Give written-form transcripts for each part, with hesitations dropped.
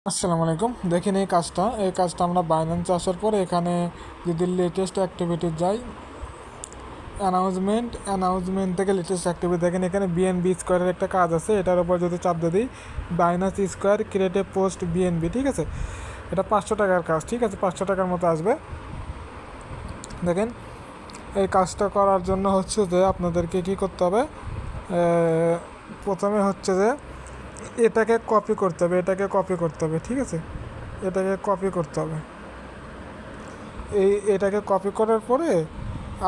আসসালামু আলাইকুম। দেখেন এই কাজটা আমরা বাইন্যান্সে আসার পরে এখানে যদি লেটেস্ট অ্যাক্টিভিটি যাই, অ্যানাউন্সমেন্ট থেকে লেটেস্ট অ্যাক্টিভিটি দেখেন এখানে বিএনবি স্কোয়ারের একটা কাজ আছে। এটার উপর যদি চাপ দিয়ে দিই, Binance square create a post BNB, ঠিক আছে। এটা 500 টাকার কাজ, ঠিক আছে, 500 টাকার মতো আসবে। দেখেন এই কাজটা করার জন্য হচ্ছে যে আপনাদেরকে কী করতে হবে, প্রথমে হচ্ছে যে এটাকে কপি করতে হবে, ঠিক আছে। এটাকে কপি করতে হবে। এটাকে কপি করার পরে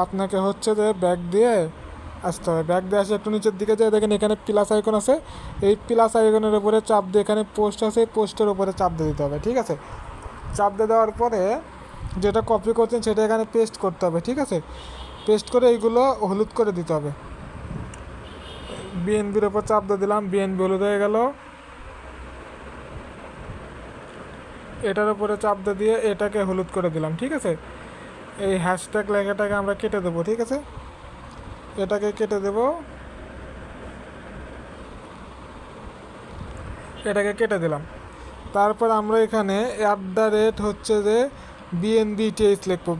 আপনাকে হচ্ছে যে ব্যাক দিয়ে আসতে হবে। ব্যাক দিয়ে আসে একটু নিচের দিকে যায়, দেখেন এখানে প্লাস আইকন আছে। এই প্লাস আইকনের উপরে চাপ দিয়ে এখানে পোস্ট আছে, এই পোস্টের উপরে চাপ দিয়ে দিতে হবে, ঠিক আছে। চাপ দিয়ে দেওয়ার পরে যেটা কপি করছেন সেটা এখানে পেস্ট করতে হবে, ঠিক আছে। পেস্ট করে এইগুলো হলুদ করে দিতে হবে। বিএনবির ওপর চাপ দিয়ে দিলাম, বিএনবি হলুদ হয়ে গেল। এটার উপরে চাপ দিয়ে এটাকে হলুদ করে দিলাম, ঠিক আছে। এই হ্যাশট্যাগ লেখাটাকে আমরা কেটে দেবো, ঠিক আছে। এটাকে কেটে দেব, এটাকে কেটে দিলাম। তারপর আমরা এখানে হচ্ছে যে বিএনবি টেস্ট লিখবো,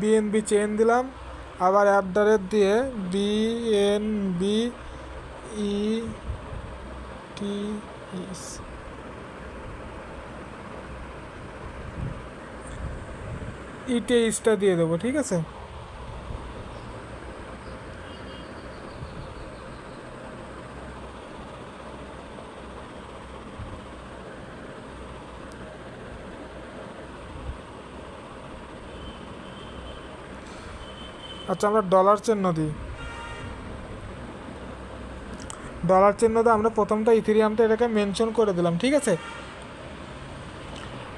বিএনবি চেন দিলাম, আবার দিয়ে বিএনবি ই টি ইটেইসটা দিয়ে দেবো, ঠিক আছে। আচ্ছা, আমরা ডলার চিহ্ন দিই। ডলার চিহ্ন দিয়ে আমরা প্রথমটা ইথেরিয়ামটা এটাকে মেনশন করে দিলাম, ঠিক আছে।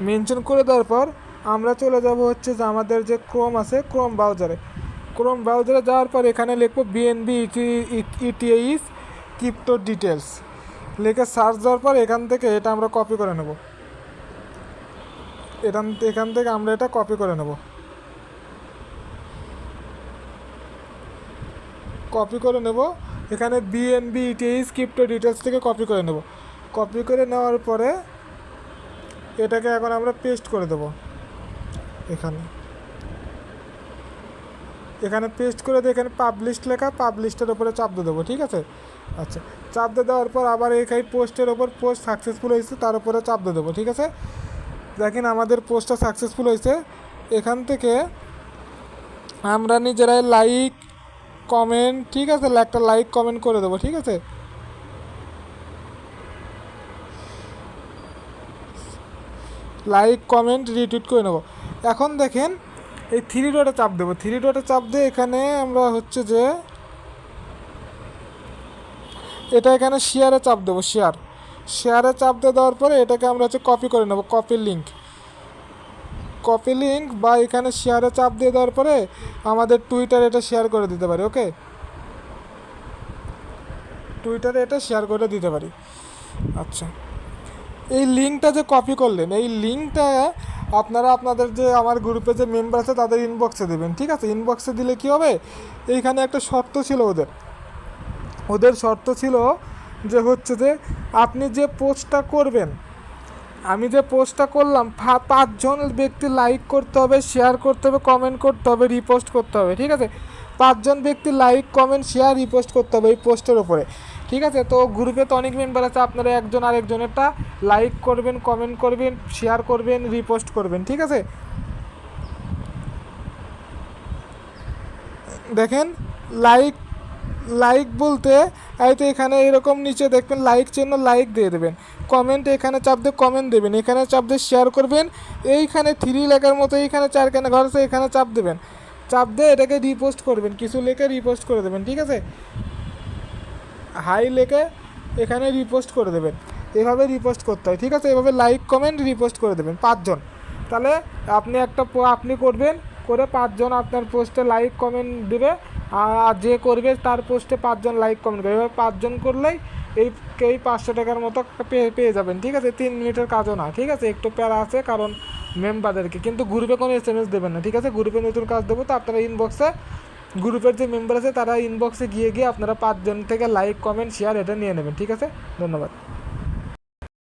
মেনশন করে দেওয়ার পর আমরা চলে যাব হচ্ছে যে আমাদের যে ক্রোম আছে, ক্রোম ব্রাউজারে যাওয়ার পর এখানে লিখবো বিএনবি ইটিএইস ক্রিপ্টো ডিটেলস লিখে সার্চ দেওয়ার পর এখান থেকে এটা আমরা কপি করে নেব। এখান থেকে আমরা এটা কপি করে নেব। এখানে বিএনবি ইটিএইস ক্রিপ্টো ডিটেলস থেকে কপি করে নেব। কপি করে নেওয়ার পরে এটাকে এখন আমরা পেস্ট করে দেব এখানে পেস্ট করে দিয়ে এখানে পাবলিশডের উপরে চাপ দিয়ে দেবো, ঠিক আছে। আচ্ছা, চাপ দিয়ে দেওয়ার পর আবার এখানে পোস্টের ওপর পোস্ট সাকসেসফুল হয়েছে তার উপরে চাপ দিয়ে দেবো, ঠিক আছে। দেখেন আমাদের পোস্টটা সাকসেসফুল হয়েছে। এখান থেকে আমরা নিজেরাই লাইক কমেন্ট, ঠিক আছে, একটা লাইক কমেন্ট করে দেবো, ঠিক আছে। লাইক কমেন্ট রিটুইট করে নেব। এখন দেখেন এই থ্রি ডটে চাপ দেবো, দিয়ে এখানে আমরা হচ্ছে যে এটা এখানে শেয়ারে চাপ দেবো, শেয়ারে চাপ দিয়ে দেওয়ার পরে এটাকে আমরা হচ্ছে কপি করে নেব, কপি লিঙ্ক বা এখানে শেয়ারে চাপ দিয়ে দেওয়ার পরে আমাদের টুইটারে এটা শেয়ার করে দিতে পারি, ওকে। টুইটারে এটা শেয়ার করে দিতে পারি। আচ্ছা, এই লিঙ্কটা যে কপি করলেন, এই লিঙ্কটা আপনারা আপনাদের যে আমার গ্রুপে যে মেম্বার আছে তাদের ইনবক্সে দেবেন, ঠিক আছে। ইনবক্সে দিলে কি হবে, এইখানে একটা শর্ত ছিল ওদের শর্ত ছিল যে হচ্ছে যে আপনি যে পোস্টটা করবেন, আমি যে পোস্টটা করলাম 5জন ব্যক্তি লাইক করতে হবে, শেয়ার করতে হবে, কমেন্ট করতে হবে, রিপোস্ট করতে হবে, ঠিক আছে। 5জন ব্যক্তি লাইক কমেন্ট শেয়ার রিপোস্ট করতে হবে এই পোস্টের ওপরে, ঠিক আছে। তো গ্রুপে তো অনেক মেম্বার আছে, আপনারা একজন আরেকজনেরটা লাইক করবেন, কমেন্ট করবেন, শেয়ার করবেন, রিপোস্ট করবেন, ঠিক আছে। দেখেন লাইক লাইক বলতে এই তো এখানে এরকম নিচে দেখবেন লাইক চিহ্ন, লাইক দিয়ে দেবেন। কমেন্ট এখানে চাপ দিয়ে কমেন্ট দেবেন, এখানে চাপ দিয়ে শেয়ার করবেন। এইখানে 3 লেখার মতো এইখানে 4খানা ঘর আছে, এখানে চাপ দেবেন। চাপ দিয়ে এটাকে রিপোস্ট করবেন, কিছু লেখে রিপোস্ট করে দেবেন, ঠিক আছে। হাই লেখে এখানে রিপোস্ট করে দেবেন। এভাবে রিপোস্ট করতে হয়, ঠিক আছে। এভাবে লাইক কমেন্ট রিপোস্ট করে দেবেন 5জন। তাহলে আপনি করবেন, করে 5জন আপনার পোস্টে লাইক কমেন্ট দেবে, আর যে করবে তার পোস্টে 5জন লাইক কমেন্ট করবে। এভাবে 5জন করলেই এই 500 টাকার মতো পেয়ে যাবেন, ঠিক আছে। 3 মিনিটের কাজও না, ঠিক আছে। একটু প্যারা আছে কারণ মেম্বারদেরকে, কিন্তু গ্রুপে কোনো SMS দেবেন না, ঠিক আছে। গ্রুপে নতুন কাজ দেবো, তো আপনারা ইনবক্সে গ্রুপের যে মেম্বার আছে তারা ইনবক্সে গিয়ে আপনারা 5 জন থেকে লাইক কমেন্ট শেয়ার এটা নিয়ে নেবেন। ঠিক আছে, ধন্যবাদ।